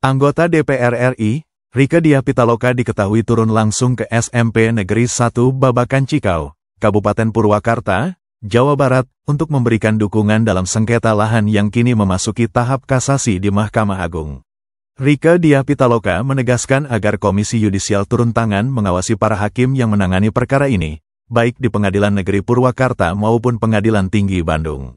Anggota DPR RI, Rieke Diah Pitaloka diketahui turun langsung ke SMP Negeri 1 Babakan Cikau, Kabupaten Purwakarta, Jawa Barat, untuk memberikan dukungan dalam sengketa lahan yang kini memasuki tahap kasasi di Mahkamah Agung. Rieke Diah Pitaloka menegaskan agar Komisi Yudisial turun tangan mengawasi para hakim yang menangani perkara ini, baik di Pengadilan Negeri Purwakarta maupun Pengadilan Tinggi Bandung.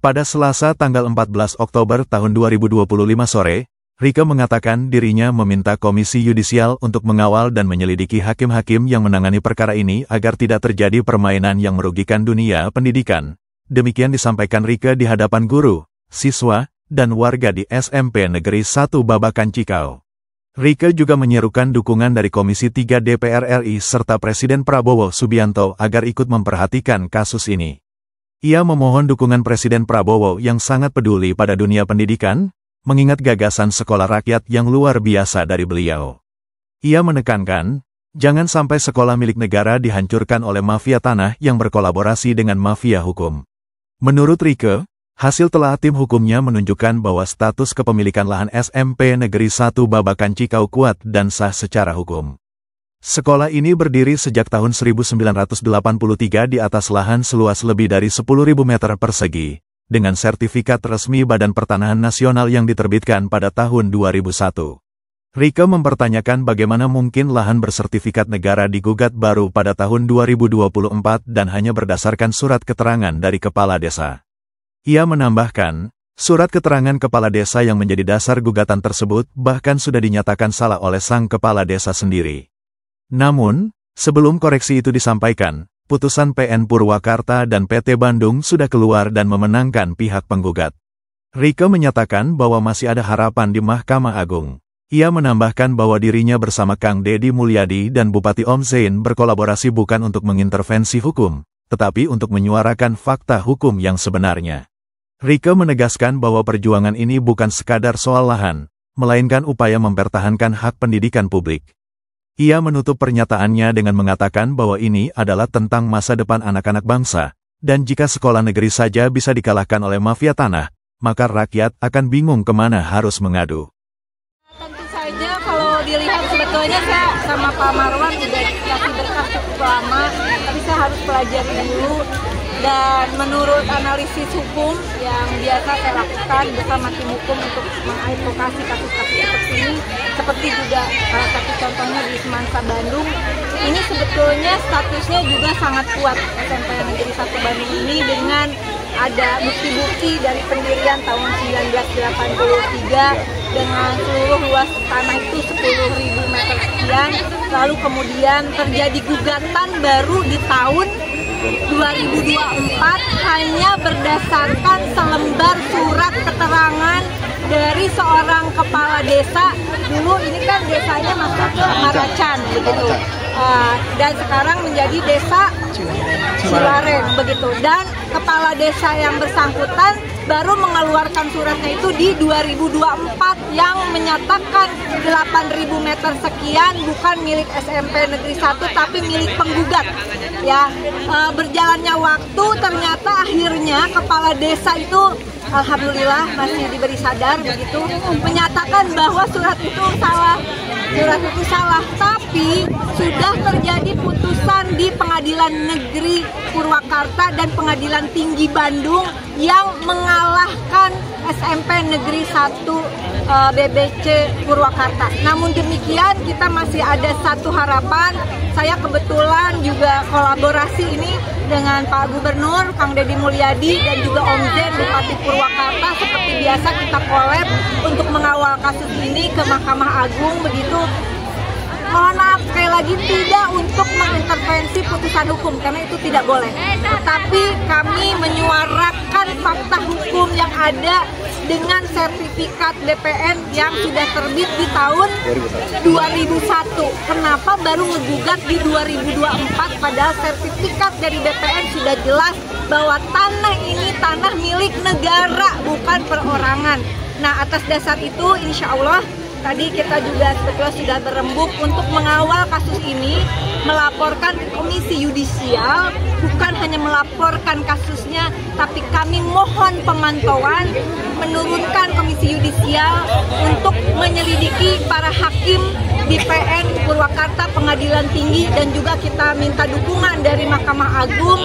Pada Selasa tanggal 14 Oktober tahun 2025 sore, Rieke mengatakan dirinya meminta Komisi Yudisial untuk mengawal dan menyelidiki hakim-hakim yang menangani perkara ini agar tidak terjadi permainan yang merugikan dunia pendidikan. Demikian disampaikan Rieke di hadapan guru, siswa, dan warga di SMP Negeri 1 Babakan Cikau. Rieke juga menyerukan dukungan dari Komisi 3 DPR RI serta Presiden Prabowo Subianto agar ikut memperhatikan kasus ini. Ia memohon dukungan Presiden Prabowo yang sangat peduli pada dunia pendidikan, mengingat gagasan sekolah rakyat yang luar biasa dari beliau. Ia menekankan, jangan sampai sekolah milik negara dihancurkan oleh mafia tanah yang berkolaborasi dengan mafia hukum. Menurut Rieke, hasil telah tim hukumnya menunjukkan bahwa status kepemilikan lahan SMP Negeri 1 Babakan Cikau kuat dan sah secara hukum. Sekolah ini berdiri sejak tahun 1983 di atas lahan seluas lebih dari 10.000 meter persegi, dengan sertifikat resmi Badan Pertanahan Nasional yang diterbitkan pada tahun 2001. Rieke mempertanyakan bagaimana mungkin lahan bersertifikat negara digugat baru pada tahun 2024 dan hanya berdasarkan surat keterangan dari kepala desa. Ia menambahkan, surat keterangan kepala desa yang menjadi dasar gugatan tersebut bahkan sudah dinyatakan salah oleh sang kepala desa sendiri. Namun, sebelum koreksi itu disampaikan, putusan PN Purwakarta dan PT Bandung sudah keluar dan memenangkan pihak penggugat. Rieke menyatakan bahwa masih ada harapan di Mahkamah Agung. Ia menambahkan bahwa dirinya bersama Kang Deddy Mulyadi dan Bupati Om Zain berkolaborasi bukan untuk mengintervensi hukum, tetapi untuk menyuarakan fakta hukum yang sebenarnya. Rieke menegaskan bahwa perjuangan ini bukan sekadar soal lahan, melainkan upaya mempertahankan hak pendidikan publik. Ia menutup pernyataannya dengan mengatakan bahwa ini adalah tentang masa depan anak-anak bangsa, dan jika sekolah negeri saja bisa dikalahkan oleh mafia tanah, maka rakyat akan bingung kemana harus mengadu. Tentu saja kalau dilihat sebetulnya saya sama Pak Marwan udah kasih berkas cukup lama, tapi saya harus pelajari dulu. Dan menurut analisis hukum yang biasa saya lakukan bersama tim hukum untuk mengadvokasi kasus-kasus seperti ini, seperti juga salah satu contohnya di Semansa Bandung, ini sebetulnya statusnya juga sangat kuat SMP Negeri 1 Bandung ini dengan ada bukti-bukti dari pendirian tahun 1983 dengan seluruh luas tanah itu 10.000 meter sekian, lalu kemudian terjadi gugatan baru di tahun 2024 hanya berdasarkan selembar surat keterangan dari seorang kepala desa. Dulu ini kan desanya masuk ke Maracan begitu, dan sekarang menjadi desa Cilaren begitu. Dan kepala desa yang bersangkutan baru mengeluarkan suratnya itu di 2024 yang menyatakan 8.000 meter sekian bukan milik SMP Negeri 1 tapi milik penggugat. Ya, berjalannya waktu ternyata akhirnya kepala desa itu alhamdulillah masih diberi sadar begitu, menyatakan bahwa surat itu salah, tapi sudah terjadi putusan di Pengadilan Negeri Purwakarta dan Pengadilan Tinggi Bandung yang mengalahkan SMP Negeri 1 BBC Purwakarta. Namun demikian kita masih ada satu harapan. Saya kebetulan juga kolaborasi ini dengan Pak Gubernur, Kang Deddy Mulyadi, dan juga Om Zain, Bupati Purwakarta. Seperti biasa kita collab untuk mengawal kasus ini ke Mahkamah Agung begitu. Mohon maaf sekali lagi tidak untuk mengintervensi putusan hukum karena itu tidak boleh. Tetapi kami menyuarakan fakta hukum yang ada dengan sertifikat BPN yang sudah terbit di tahun 2001. Kenapa baru ngegugat di 2024 padahal sertifikat dari BPN sudah jelas bahwa tanah ini tanah milik negara bukan perorangan. Nah, atas dasar itu insya Allah tadi kita juga sebetulnya sudah berembuk untuk mengawal kasus ini, melaporkan ke Komisi Yudisial, bukan hanya melaporkan kasusnya, tapi kami mohon pemantauan, menurunkan Komisi Yudisial untuk menyelidiki para hakim di PN Purwakarta Pengadilan Tinggi, dan juga kita minta dukungan dari Mahkamah Agung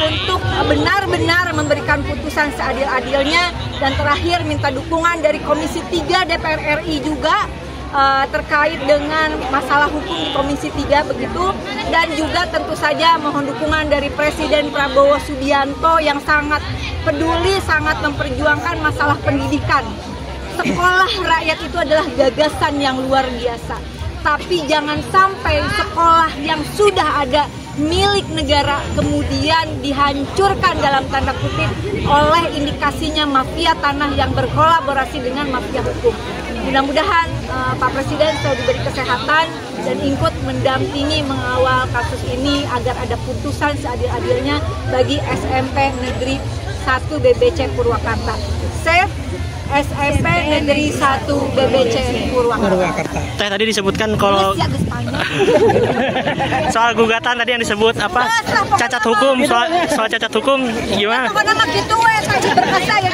untuk benar-benar memberikan putusan seadil-adilnya. Dan terakhir minta dukungan dari Komisi 3 DPR RI juga terkait dengan masalah hukum di Komisi 3 begitu. Dan juga tentu saja mohon dukungan dari Presiden Prabowo Subianto yang sangat peduli, sangat memperjuangkan masalah pendidikan. Sekolah rakyat itu adalah gagasan yang luar biasa. Tapi jangan sampai sekolah yang sudah ada milik negara kemudian dihancurkan dalam tanda kutip oleh indikasinya mafia tanah yang berkolaborasi dengan mafia hukum. Mudah-mudahan Pak Presiden selalu diberi kesehatan dan ikut mendampingi mengawal kasus ini agar ada putusan seadil-adilnya bagi SMP Negeri 1 BBC Purwakarta. Save SMP Negeri 1 BBC Purwakarta. Teh tadi disebutkan kalau soal gugatan tadi yang disebut apa cacat hukum, soal cacat hukum gimana? Pokoknya gitu tadi berkasa ya.